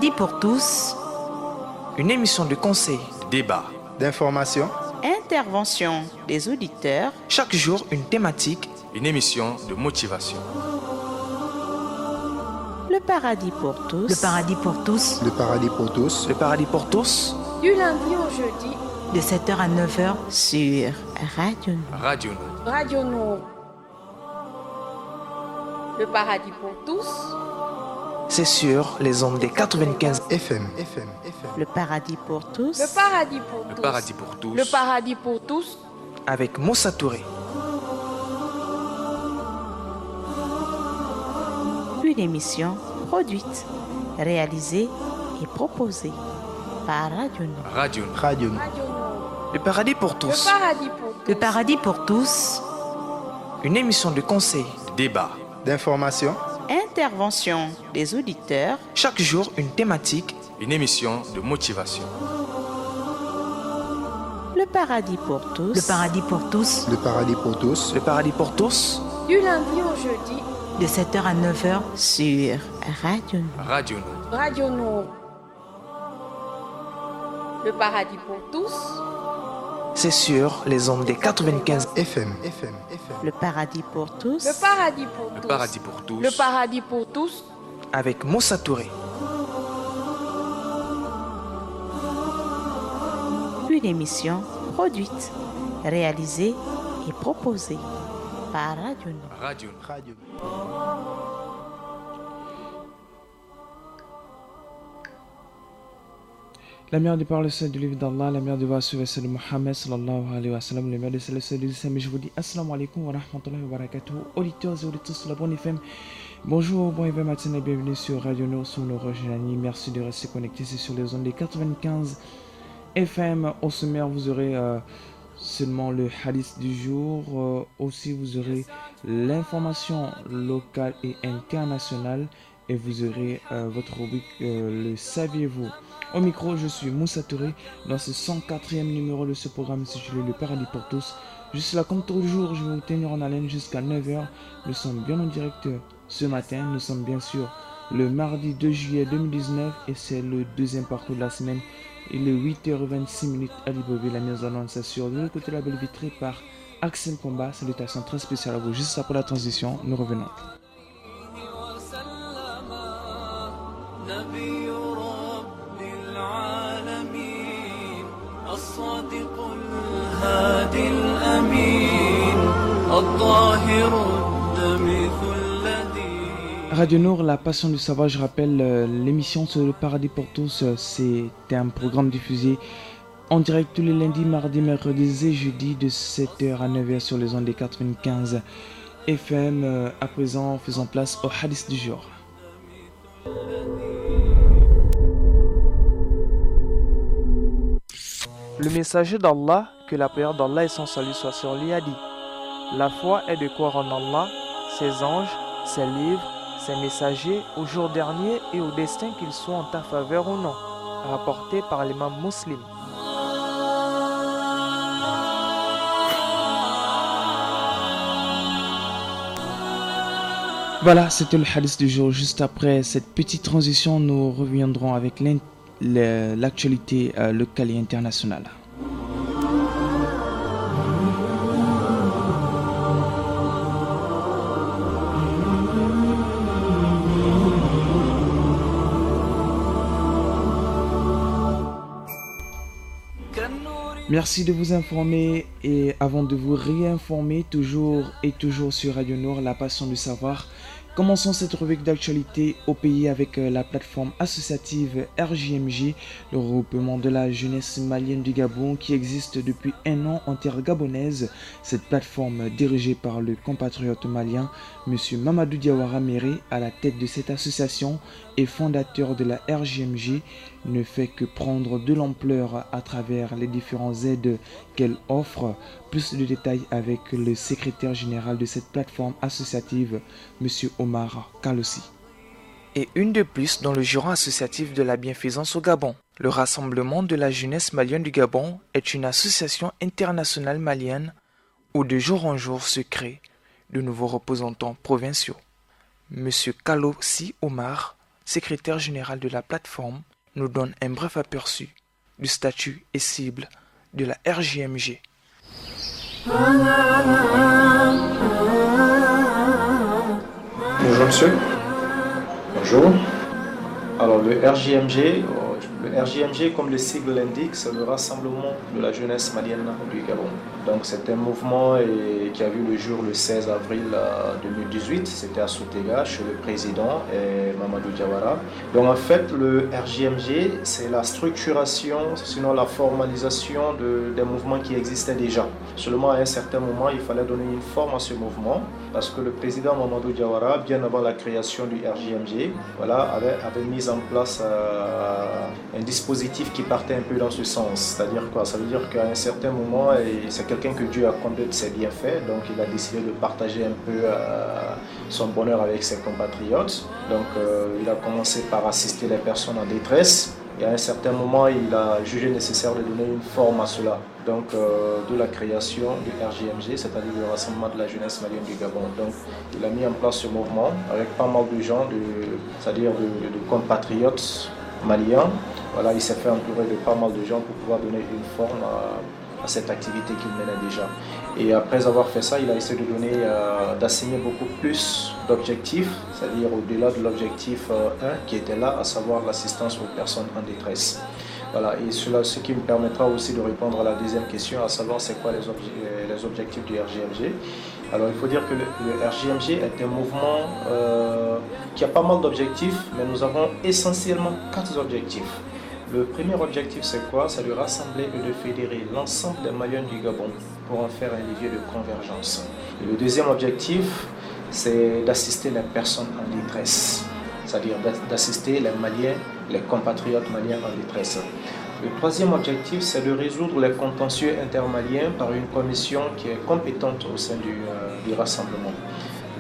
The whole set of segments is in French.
paradis pour tous. Une émission de conseil, de débat, d'information, intervention des auditeurs. Chaque jour, une thématique. Une émission de motivation. Le paradis pour tous. Le paradis pour tous. le paradis pour tous, Le paradis pour tous. Du lundi au jeudi. De 7h à 9h. Sur Radio Nord. Radio Nord. Radio Nord. Le paradis pour tous. C'est sur les ondes des 95 FM. Le paradis pour tous. Le paradis pour Le tous. paradis pour tous. Le paradis pour tous. avec Moussa Touré. Une émission produite, réalisée et proposée par Radio Nord. Radio Nord. Radio Nord. Radio Nord. Le paradis pour Le tous. paradis pour tous. Le paradis pour tous. Une émission de conseil, de débat, d'information, Intervention des auditeurs. Chaque jour, une thématique. une émission de motivation. Le paradis pour tous. Le paradis pour tous. le paradis pour tous, Le paradis pour tous. Du lundi au jeudi. De 7h à 9h. Sur Radio Nord. Radio Nord. Radio Nord. Le paradis pour tous. C'est sur les ondes des 95 FM. Le paradis pour tous. Le paradis pour Le tous. paradis pour tous. Le paradis pour tous. avec Moussa Touré. Une émission produite, réalisée et proposée par Radio Nord. Radio Nord. Radio. La meilleure des paroles, celle du livre d'Allah, la meilleure des voix, celle de Mohammed sallallahu alayhi wa sallam, la meilleure des celle de l'islam. Je vous dis assalamu alaikum wa rahmatullahi wa barakatuh, auditeurs et auditrices de la bonne FM. Bonjour, bon FM matin et bienvenue sur Radio Nord, sur nos Rojani. Merci de rester connectés, c'est sur les ondes des 95 FM. Au sommaire, vous aurez seulement le hadith du jour. Aussi, vous aurez l'information locale et internationale. Et vous aurez votre rubrique Le Saviez-vous. Au micro, je suis Moussa Touré. Dans ce 104e numéro de ce programme intitulé Le Paradis pour tous. Je suis là comme toujours, je vais vous tenir en haleine jusqu'à 9h. Nous sommes bien en direct ce matin. Nous sommes bien sûr le mardi 2 juillet 2019 et c'est le deuxième parcours de la semaine. Il est 8h26 à Libreville. La mise en onde s'assure de l'autre côté de la belle vitrée par Axel Combat. Salutations très spéciales à vous. Juste après la transition, nous revenons. نبي رب العالمين الصادق الهادي الأمين الظاهر الدمث الذي Radio Nord, la passion du savoir, je rappelle l'émission sur le paradis pour tous, c'est un programme diffusé en direct tous les lundis, mardis, mercredis et jeudis de 7h à 9h sur les ondes des 95 FM. À présent, faisons place au hadith du jour. Le messager d'Allah, que la prière d'Allah et son salut soient sur lui, a dit: la foi est de croire en Allah, ses anges, ses livres, ses messagers, au jour dernier et au destin qu'ils soient en ta faveur ou non. Rapporté par l'imam Muslim. Voilà, c'était le hadith du jour. Juste après cette petite transition, nous reviendrons avec l'actualité locale et internationale. Merci de vous informer et avant de vous réinformer, toujours sur Radio Nord, la passion du savoir. Commençons cette rubrique d'actualité au pays avec la plateforme associative RJMJ, le regroupement de la jeunesse malienne du Gabon qui existe depuis un an en terre gabonaise. Cette plateforme dirigée par le compatriote malien M. Mamadou Diawara Méré à la tête de cette association et fondateur de la RJMJ ne fait que prendre de l'ampleur à travers les différentes aides qu'elle offre. Plus de détails avec le secrétaire général de cette plateforme associative, M. Omar Kalossi. Et une de plus dans le giron associatif de la bienfaisance au Gabon. Le Rassemblement de la jeunesse malienne du Gabon est une association internationale malienne où de jour en jour se créent de nouveaux représentants provinciaux. M. Kalossi Omar secrétaire général de la plateforme, nous donne un bref aperçu du statut et cible de la RJMG. Bonjour monsieur. Bonjour. Alors le RJMG, comme le sigle l'indique, c'est le Rassemblement de la jeunesse malienne du Gabon. Donc c'est un mouvement qui a vu le jour le 16 avril 2018, c'était à Soutega, chez le président Mamadou Diawara. Donc en fait le RJMG, c'est la structuration, sinon la formalisation des mouvements qui existaient déjà. Seulement à un certain moment, il fallait donner une forme à ce mouvement, parce que le président Mamadou Diawara, bien avant la création du RJMG, avait mis en place un dispositif qui partait un peu dans ce sens. C'est-à-dire quoi? Ça veut dire qu'à un certain moment, c'est quelqu'un que Dieu a comblé de ses bienfaits, donc il a décidé de partager un peu son bonheur avec ses compatriotes. Donc il a commencé par assister les personnes en détresse. Et à un certain moment, il a jugé nécessaire de donner une forme à cela. Donc, de la création du RJMG, c'est-à-dire le Rassemblement de la jeunesse malienne du Gabon. Donc, il a mis en place ce mouvement avec pas mal de gens, c'est-à-dire de compatriotes maliens. Voilà, il s'est fait entourer de pas mal de gens pour pouvoir donner une forme à cette activité qu'il menait déjà. Et après avoir fait ça, il a essayé d'assigner beaucoup plus d'objectifs, c'est-à-dire au-delà de l'objectif 1 qui était là, à savoir l'assistance aux personnes en détresse. Voilà, et ce qui me permettra aussi de répondre à la deuxième question, à savoir c'est quoi les objectifs du RJMG. Alors il faut dire que le RJMG est un mouvement qui a pas mal d'objectifs, mais nous avons essentiellement 4 objectifs. Le premier objectif, c'est quoi? C'est de rassembler et de fédérer l'ensemble des Maliens du Gabon pour en faire un levier de convergence. Et le deuxième objectif, c'est d'assister les personnes en détresse, c'est-à-dire d'assister les Maliens, les compatriotes maliens en détresse. Le troisième objectif, c'est de résoudre les contentieux intermaliens par une commission qui est compétente au sein du rassemblement.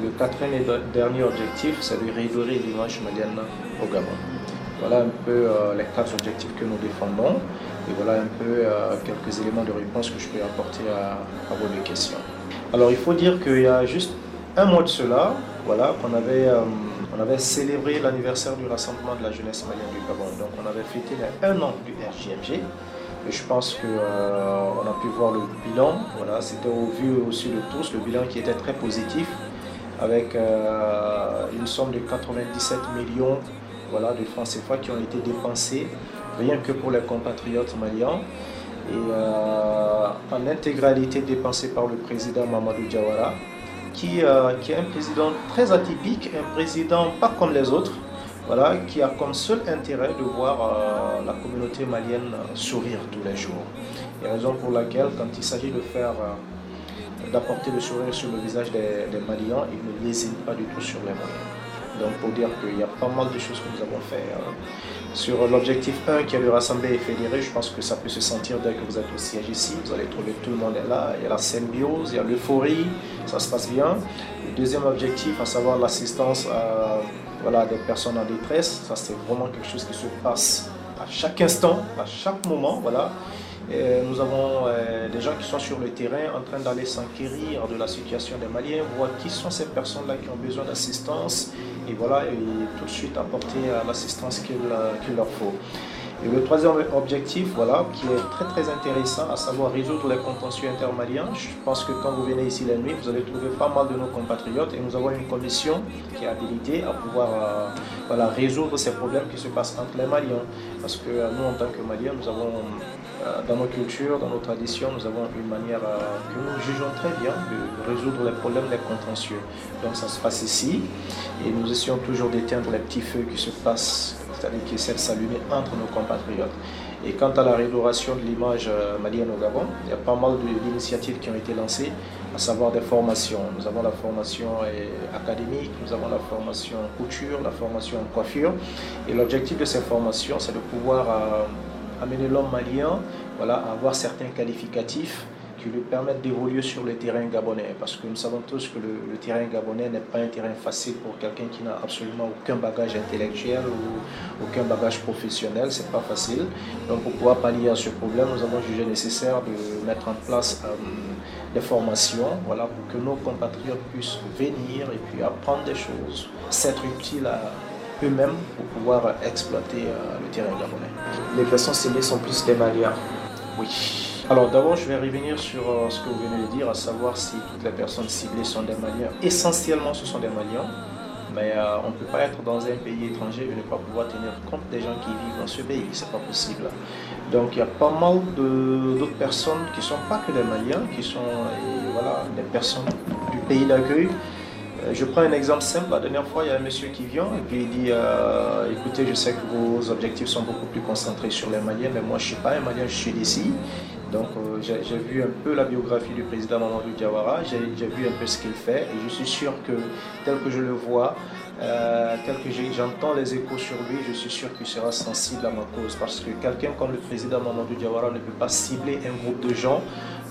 Le quatrième et dernier objectif, c'est de redorer l'image malienne au Gabon. Voilà un peu les 4 objectifs que nous défendons et voilà un peu quelques éléments de réponse que je peux apporter à vos 2 questions. Alors il faut dire qu'il y a juste un mois de cela, voilà, qu'on avait célébré l'anniversaire du Rassemblement de la jeunesse malienne du Gabon. Donc on avait fêté les 1 an du RJMG et je pense qu'on a pu voir le bilan, voilà, c'était au vu aussi de tous, le bilan qui était très positif avec une somme de 97 millions de francs CFA qui ont été dépensés rien que pour les compatriotes maliens et en intégralité dépensés par le président Mamadou Diawara qui est un président très atypique, un président pas comme les autres, voilà, qui a comme seul intérêt de voir la communauté malienne sourire tous les jours. Et raison pour laquelle quand il s'agit d'apporter le sourire sur le visage des Maliens, il ne lésine pas du tout sur les moyens. Donc pour dire qu'il y a pas mal de choses que nous avons fait. Sur l'objectif 1 qui est de rassembler et fédérer, je pense que ça peut se sentir dès que vous êtes au siège ici. Vous allez trouver tout le monde est là, il y a la symbiose, il y a l'euphorie, ça se passe bien. Le deuxième objectif, à savoir l'assistance des personnes en détresse, ça c'est vraiment quelque chose qui se passe à chaque instant, à chaque moment. Voilà. Et nous avons des gens qui sont sur le terrain en train d'aller s'enquérir de la situation des Maliens, voir qui sont ces personnes-là qui ont besoin d'assistance et voilà, et tout de suite apporter l'assistance qu'il leur faut. Et le troisième objectif, voilà, qui est très très intéressant, à savoir résoudre les contentieux intermaliens. Je pense que quand vous venez ici la nuit, vous allez trouver pas mal de nos compatriotes et nous avons une commission qui est habilitée à pouvoir résoudre ces problèmes qui se passent entre les Maliens. Parce que nous, en tant que Maliens, nous avons dans nos cultures, dans nos traditions, nous avons une manière que nous jugeons très bien de résoudre les problèmes, les contentieux. Donc ça se passe ici et nous essayons toujours d'éteindre les petits feux qui se passent, c'est-à-dire qui essaient de s'allumer entre nos compatriotes. Et quant à la rédoration de l'image malienne au Gabon, il y a pas mal d'initiatives qui ont été lancées, à savoir des formations. Nous avons la formation académique, nous avons la formation couture, la formation coiffure. Et l'objectif de ces formations, c'est de pouvoir amener l'homme malien à avoir certains qualificatifs qui lui permettent d'évoluer sur le terrain gabonais. Parce que nous savons tous que le terrain gabonais n'est pas un terrain facile pour quelqu'un qui n'a absolument aucun bagage intellectuel ou aucun bagage professionnel, c'est pas facile. Donc pour pouvoir pallier à ce problème, nous avons jugé nécessaire de mettre en place des formations pour que nos compatriotes puissent venir et puis apprendre des choses, s'être utiles eux-mêmes pour pouvoir exploiter le terrain gabonais. Les personnes ciblées sont plus des Maliens. Oui. Alors d'abord, je vais revenir sur ce que vous venez de dire, à savoir si toutes les personnes ciblées sont des Maliens. Essentiellement, ce sont des Maliens, mais on ne peut pas être dans un pays étranger et ne pas pouvoir tenir compte des gens qui vivent dans ce pays. C'est pas possible. Donc il y a pas mal d'autres personnes qui ne sont pas que des Maliens, qui sont des personnes du pays d'accueil. Je prends un exemple simple. La dernière fois, il y a un monsieur qui vient et puis il dit écoutez, je sais que vos objectifs sont beaucoup plus concentrés sur les Maliens, mais moi je ne suis pas un Malien, je suis d'ici. Donc j'ai vu un peu la biographie du président Mamadou Diawara, j'ai vu un peu ce qu'il fait et je suis sûr que tel que je le vois, tel que j'entends les échos sur lui, je suis sûr qu'il sera sensible à ma cause, parce que quelqu'un comme le président Mamadou Diawara ne peut pas cibler un groupe de gens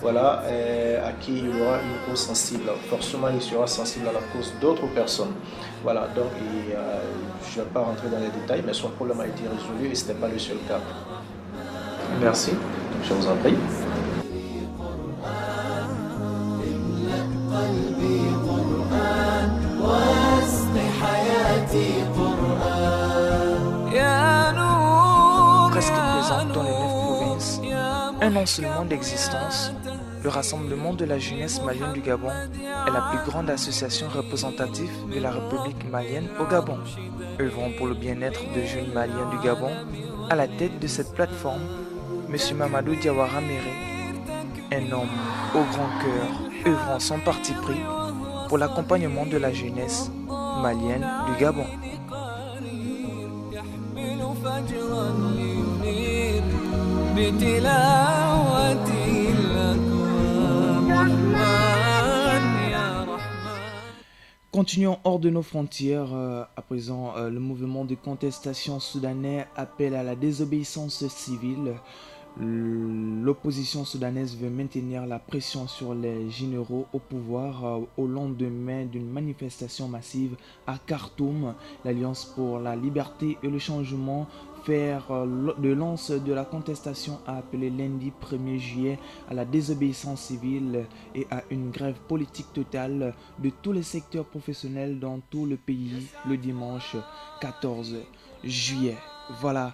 à qui il aura une cause sensible. Forcément, il sera sensible à la cause d'autres personnes. Voilà, donc je ne vais pas rentrer dans les détails, mais son problème a été résolu et ce n'était pas le seul cas. Merci, je vous en prie. Presque présente dans les 9 provinces, un an seulement d'existence, le Rassemblement de la jeunesse malienne du Gabon est la plus grande association représentative de la République malienne au Gabon. Œuvrant pour le bien-être des jeunes maliens du Gabon, à la tête de cette plateforme, M. Mamadou Diawara Méré, un homme au grand cœur, œuvrant sans parti pris pour l'accompagnement de la jeunesse malienne du Gabon. Continuons hors de nos frontières. À présent, le mouvement de contestation soudanais appelle à la désobéissance civile. L'opposition soudanaise veut maintenir la pression sur les généraux au pouvoir au lendemain d'une manifestation massive à Khartoum. L'Alliance pour la liberté et le changement, fer de lance de la contestation, a appelé lundi 1er juillet à la désobéissance civile et à une grève politique totale de tous les secteurs professionnels dans tout le pays le dimanche 14 juillet. Voilà,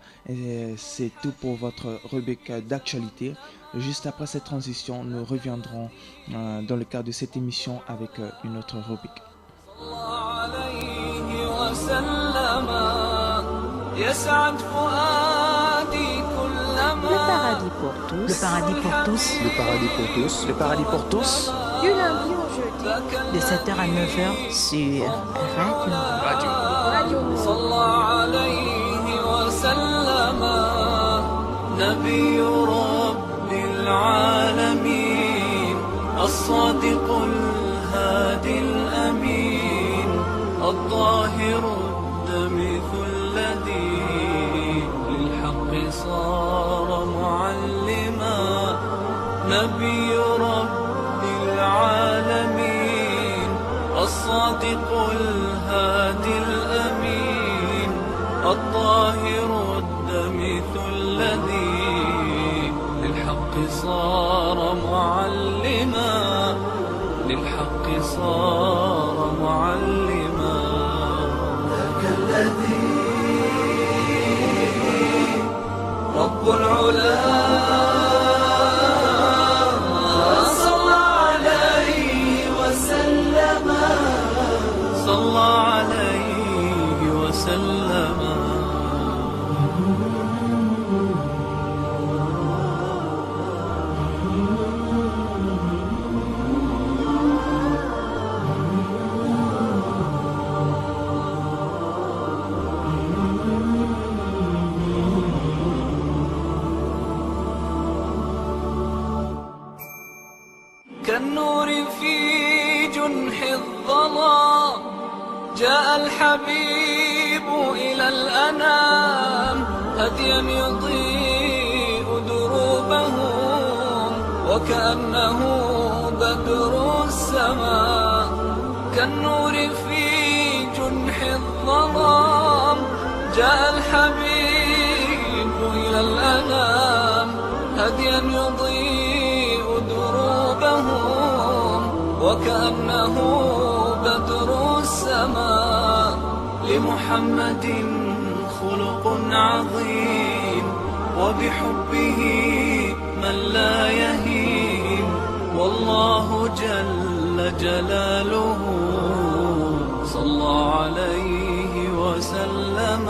c'est tout pour votre rubrique d'actualité. Juste après cette transition, nous reviendrons dans le cadre de cette émission avec une autre rubrique. Le paradis pour tous. Le paradis pour tous. Le paradis pour tous. Le paradis pour tous. Du lundi au jeudi. De 7h à 9h Sur Radio. Radio وسلم نبي رب العالمين الصادق الهادي الأمين الطاهر الدمث الذي للحق صار معلما نبي رب العالمين الصادق الهادي الأمين الطاهر الدمث الذي للحق صار معلما للحق صار معلما ذاك الذي رب العلا صلى عليه وسلم صلى عليه وسلم كالنور في جنح الظلام جاء الحبيب إلى الأنام هديا يضيء دروبهم وكأنه بدر السماء كالنور في جنح الظلام جاء الحبيب إلى الأنام هديا يضيء دروبهم وكأنه بدر السماء لمحمد خلق عظيم وبحبه من لا يهين والله جل جلاله صلى عليه وسلم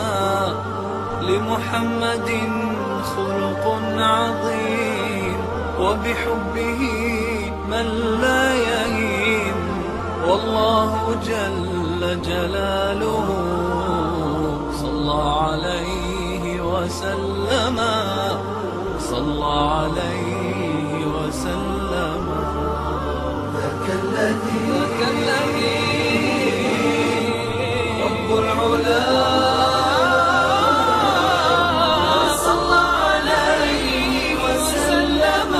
لمحمد خلق عظيم وبحبه من لا يهين والله جل جلاله صلى عليه وسلم صلى عليه وسلم ذاك الذي رب العلا صلى عليه وسلم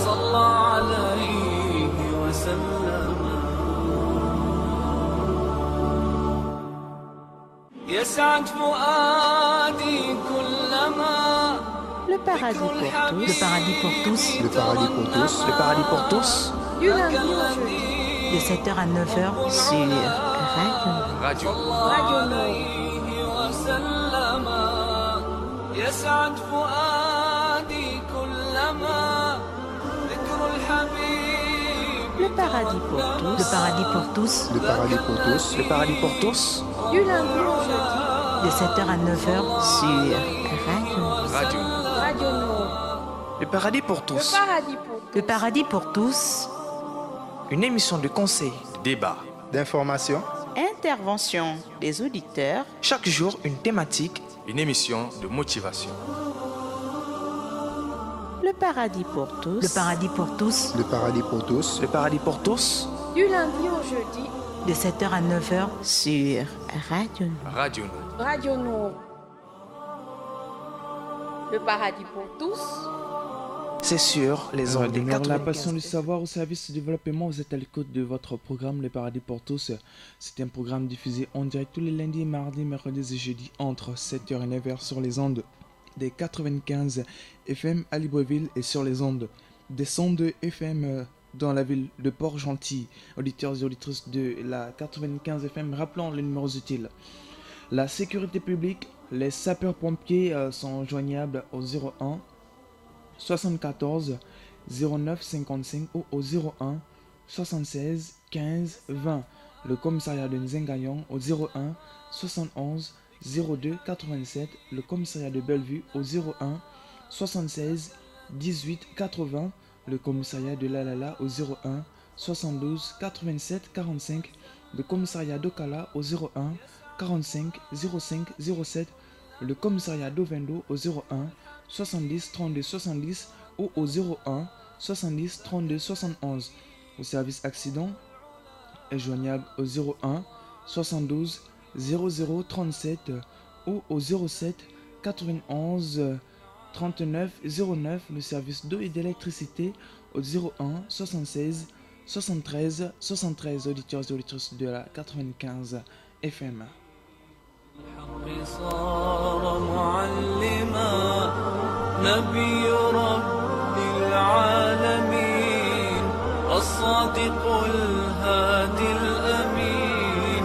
صلى عليه وسلم يسعد فؤادي كلما Le paradis pour tous. Le paradis pour tous. Le paradis pour tous. Le paradis pour tous. Du lundi au jeudi. De 7h à 9h Sur Radio. Radio. Radio Nord. وسلم يسعد فؤادي كلما ذكر الحبيب Le paradis pour tous. Le paradis pour tous. Le paradis pour tous. Le paradis pour tous. Du lundi au jeudi. De 7h à 9h Sur Radio. Radio. Radio Nord. Le paradis pour Le tous. paradis pour tous. Le paradis pour tous. Une émission de conseil. Débat. D'information. Intervention des auditeurs. Chaque jour, une thématique. Une émission de motivation. Le paradis pour tous. Le paradis pour tous. Le paradis pour tous. Le paradis pour tous. Du lundi au jeudi. De 7h à 9h Sur Radio. Radio. Radio Nord. Le paradis pour tous. C'est sur les ondes des Demeure la 95. passion du savoir au service du développement. Vous êtes à l'écoute de votre programme Le Paradis pour tous. C'est un programme diffusé en direct tous les lundis, mardis, mercredis et jeudis entre 7h et 9h sur les ondes des 95 FM à Libreville et sur les ondes des 102 FM dans la ville de Port-Gentil. Auditeurs et auditrices de la 95 FM, rappelons les numéros utiles. La sécurité publique, les sapeurs-pompiers sont joignables au 01 74 09 55 ou au 01 76 15 20. Le commissariat de Nzengayon au 01 71 02 87. Le commissariat de Bellevue au 01 76 18 80. Le commissariat de Lalala au 01 72 87 45. Le commissariat d'Okala au 01 45 05 07. Le commissariat d'Ovendo au 01 70 32 70 ou au 01 70 32 71. Le service accident est joignable au 01 72 00 37 ou au 07 91 39 09. Le service d'eau et d'électricité au 01 76 73 73. Auditeurs et auditrices de la 95 FM. الحق صار معلما نبي رب العالمين الصادق الهادي الأمين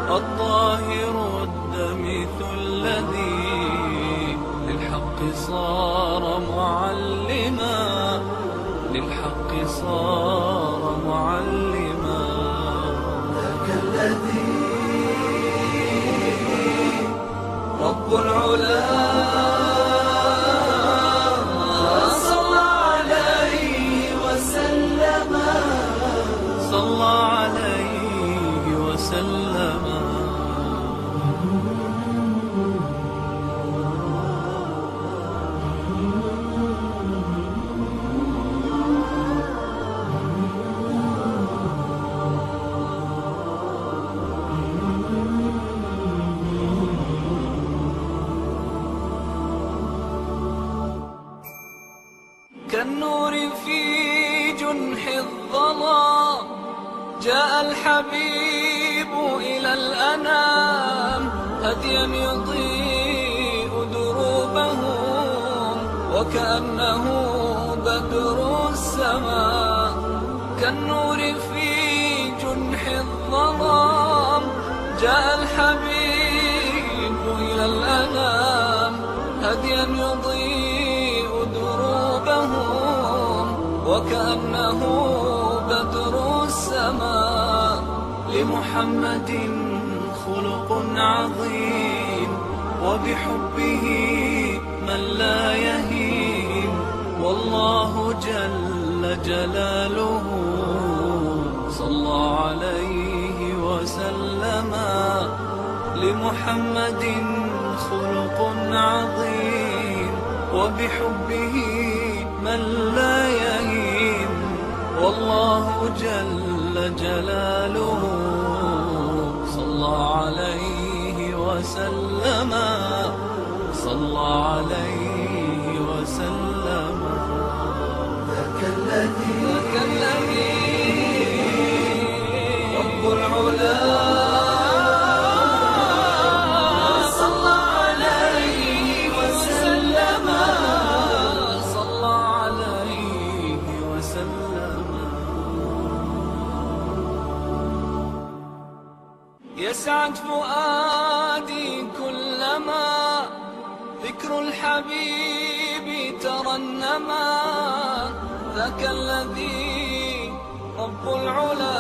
الطاهر الدمث الذي للحق صار معلما للحق صار معلما ذاك الذي رب العلا صلى عليه وسلم صلى عليه وسلم كالنور في جنح الظلام جاء الحبيب إلى الأنام هديا يضيء دروبهم وكأنه بدر السماء كالنور في جنح الظلام جاء الحبيب الحبيب إلى الأنام هديا يضيء دروبهم وكأنه بدر السماء لمحمد خلق عظيم وبحبه من لا يهين والله جل جلاله صلى عليه وسلم لمحمد خلق عظيم وبحبه من لا يهين والله جل جلاله صلى عليه وسلم صلى عليه وسلم ذاك الذي رب العلا صلى عليه وسلم صلى عليه وسلم يسعد فؤادي كلما ذكر الحبيب ترنما ذاك الذي رب العلا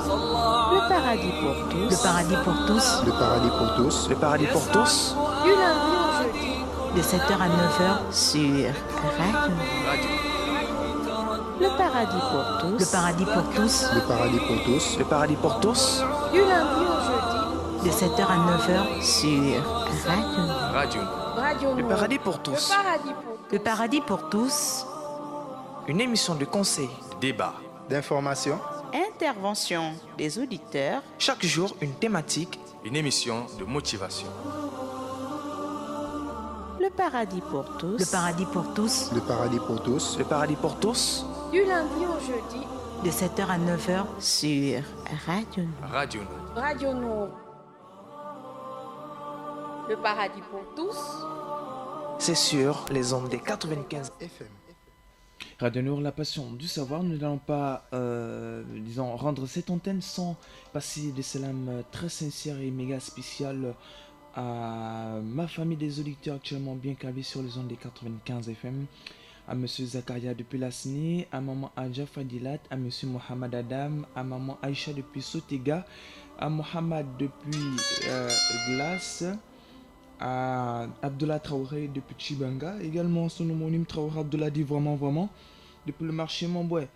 صلى Le paradis pour tous. Le paradis pour tous, Le paradis pour tous. Le paradis pour tous, Du lundi au jeudi. de 7h à 9h, sur Radio. Le paradis pour tous. le paradis pour tous, Le paradis pour tous. le paradis pour tous, Du lundi au jeudi. de 7h à 9h, sur Radio. Radio. Radio le Nour. paradis pour Le tous. paradis pour le paradis pour tous, Une émission de conseil. Débat. D'information. Intervention des auditeurs. Chaque jour, une thématique. Une émission de motivation. Le paradis pour tous. le paradis pour tous, Le paradis pour tous. Le paradis pour tous, du lundi au jeudi. de 7h à 9h, sur Radio. Radio. Radio Nour. Le paradis pour tous. c'est sur les ondes des 95. FM. Radio Nour, la passion du savoir. Nous n'allons pas, rendre cette antenne sans passer des salams très sincères et méga spéciales à ma famille des auditeurs actuellement bien calés sur les ondes des 95 FM, à Monsieur Zakaria depuis Lasni, à Maman Adja Fadilat, à Monsieur Mohamed Adam, à Maman Aïcha depuis Sotega, à Mohamed depuis Glace, à Abdullah Traoré depuis Chibanga, également son homonyme Traoré Abdullah dit vraiment depuis le marché Montboué.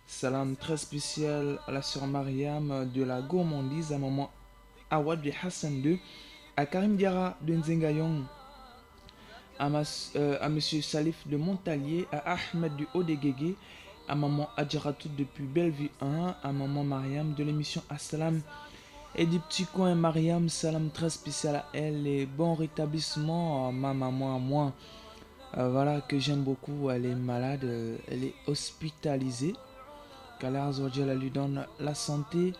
Salam très spécial à la sœur Mariam de la gourmandise, à maman Awad de Hassan II, à Karim Diarra de Nzengayong, à monsieur Salif de Montalier, à Ahmed du Haut-des-Guégué, à maman Adjaratout depuis Bellevue 1, à maman Mariam de l'émission Assalam et du petit coin Mariam, salam très spécial à elle et bon rétablissement à ma maman à moi. Voilà, que j'aime beaucoup, elle est malade, elle est hospitalisée. Qu'Allah Azzawajal lui donne la santé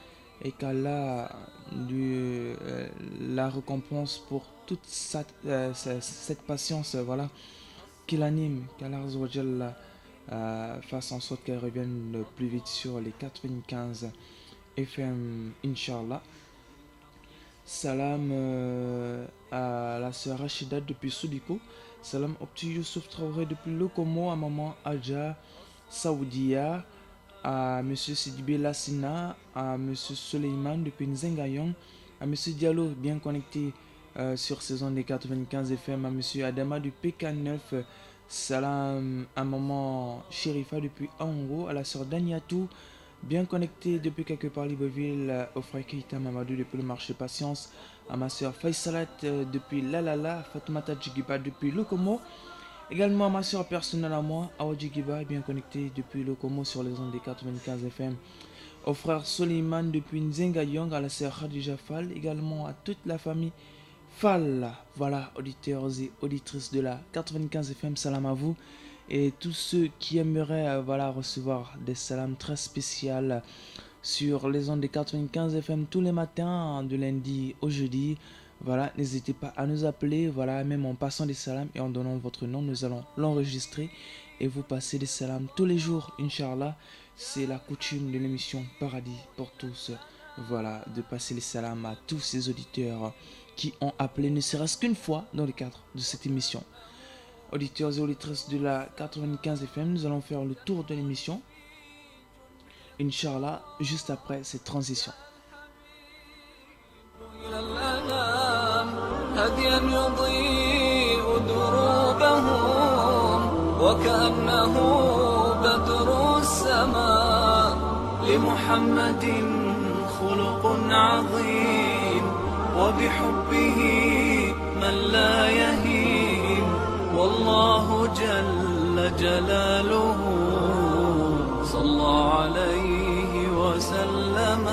et qu'Allah lui la récompense pour toute cette patience, voilà, qui l'anime. Qu'Allah Azzawajal fasse en sorte qu'elle revienne le plus vite sur les 95 FM, Inch'Allah. Salam à la sœur Rachida depuis Soudiko. Salam au petit Youssouf Traoré depuis Lokomo, à maman Adja Saoudia, à monsieur Sidibé Lassina, à monsieur Soleiman depuis Nzengayong, à monsieur Diallo bien connecté sur saison des 95 FM, à monsieur Adama du PK9. Salam à maman Sherifa depuis Aongo, à la sœur Daniatou bien connecté depuis quelque part Libreville, au frère Keita Mamadou depuis le marché Patience, à ma soeur Faisalat depuis Lalala, Fatoumata Djigiba depuis Lokomo, également à ma soeur personnelle à moi, Awa Djigiba, bien connecté depuis Lokomo sur les ondes des 95 FM, au frère Soliman depuis Nzengayong, à la sœur Khadija Fall, également à toute la famille Fall. Voilà, auditeurs et auditrices de la 95 FM, salam à vous. Et tous ceux qui aimeraient recevoir des salams très spéciales sur les ondes des 95 FM tous les matins, de lundi au jeudi, voilà, n'hésitez pas à nous appeler, voilà, même en passant des salams et en donnant votre nom, nous allons l'enregistrer et vous passer des salams tous les jours, Inch'Allah. C'est la coutume de l'émission Paradis pour tous voilà, de passer les salams à tous ces auditeurs qui ont appelé ne serait-ce qu'une fois dans le cadre de cette émission. Auditeurs et auditrices de la 95 FM, nous allons faire le tour de l'émission. Inch'Allah, juste après cette transition. هديا يضيء دروبهم وكأنه بدر السماء لمحمد خلق عظيم وبحبه من لا يهين والله جل جلاله صلى عليه وسلم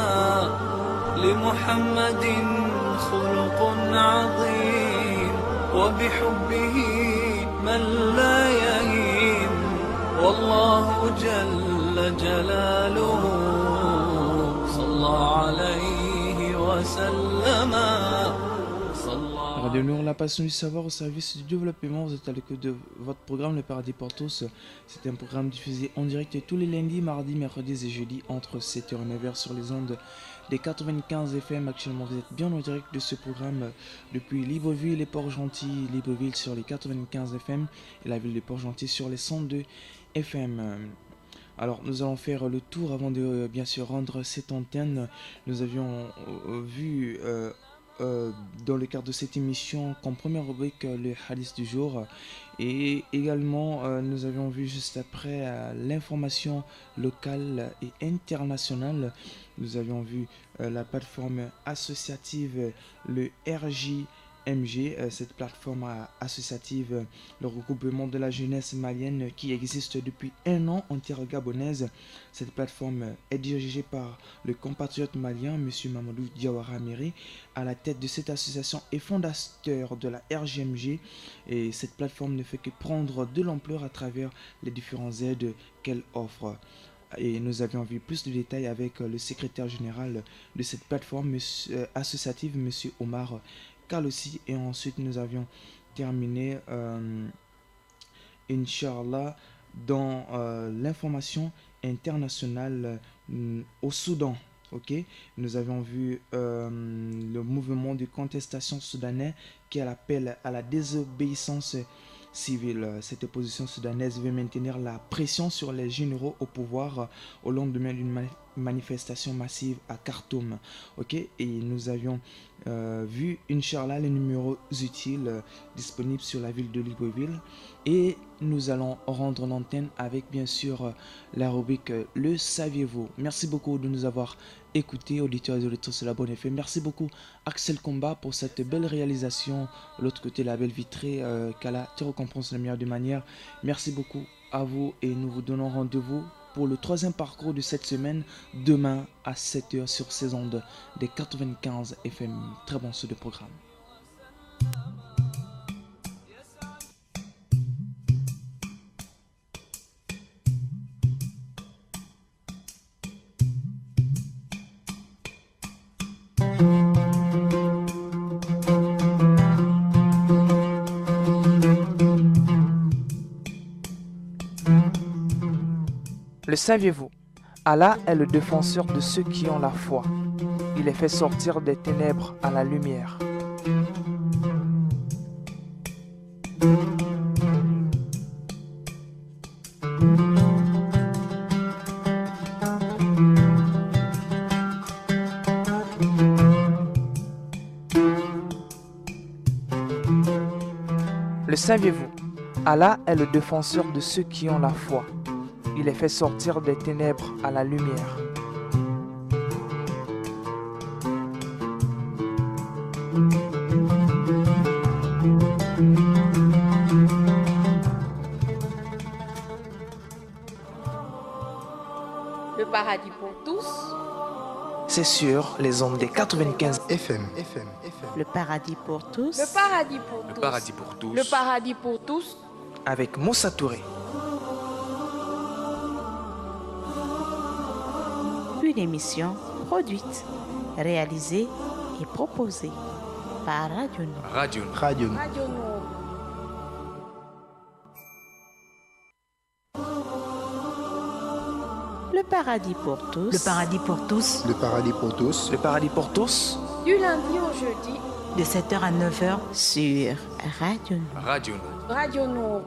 لمحمد خلق عظيم وبحبه من لا يهين والله جل جلاله صلى عليه وسلم. Radio Nour, la passion du savoir au service du développement. Vous êtes à l'écoute de votre programme Le Paradis pour tous. C'est un programme diffusé en direct tous les lundis, mardis, mercredis et jeudis entre 7h et 9h sur les ondes des 95 FM. Actuellement, vous êtes bien en direct de ce programme depuis Libreville et Port-Gentil. Libreville sur les 95 FM et la ville de Port-Gentil sur les 102 FM. Alors, nous allons faire le tour avant de bien sûr rendre cette antenne. Nous avions vu dans le cadre de cette émission comme première rubrique le hadith du jour, et également nous avions vu juste après l'information locale et internationale. Nous avions vu la plateforme associative, le RJMG, cette plateforme associative, le regroupement de la jeunesse malienne qui existe depuis 1 an en terre gabonaise. Cette plateforme est dirigée par le compatriote malien M. Mamadou Diawara Miri, à la tête de cette association et fondateur de la RJMG. Et cette plateforme ne fait que prendre de l'ampleur à travers les différentes aides qu'elle offre. Et nous avions vu plus de détails avec le secrétaire général de cette plateforme associative, M. Omar Kalossi. Et ensuite nous avions terminé Inch'Allah dans l'information internationale au Soudan. Nous avons vu le mouvement de contestation soudanais qui est l'appel à la désobéissance civile. Cette opposition soudanaise veut maintenir la pression sur les généraux au pouvoir au lendemain d'une manifestation massive à Khartoum. Et nous avions vu, Inch'Allah, les numéros utiles disponibles sur la ville de Libreville. Et nous allons rendre l'antenne avec bien sûr la rubrique Le Saviez-vous. Merci beaucoup de nous avoir écoutés, auditeurs et auditrices de la Bonne FM. Merci beaucoup Axel Combat pour cette belle réalisation. De l'autre côté, la belle vitrée, qu'Allah te récompense de la meilleure des manières. Merci beaucoup à vous et nous vous donnons rendez-vous pour le 3e parcours de cette semaine, demain à 7h sur ces ondes des 95 FM. Très bon saut de programme. Le saviez-vous? Allah est le défenseur de ceux qui ont la foi. Il les fait sortir des ténèbres à la lumière. Le saviez-vous? Allah est le défenseur de ceux qui ont la foi. Il les fait sortir des ténèbres à la lumière. Le paradis pour tous. C'est sur les ondes des 95 FM. Le paradis pour tous. Le paradis pour Le tous. paradis pour tous. Le paradis pour tous. avec Moussa Touré. Une émission produite, réalisée et proposée par Radio Nour. Radio. Radio. Radio Nour. Le paradis pour tous. Le paradis pour tous. Le paradis pour tous. Le paradis pour tous. Du lundi au jeudi, De 7h à 9h. Sur Radio Nour. Radio Nour. Radio Nour.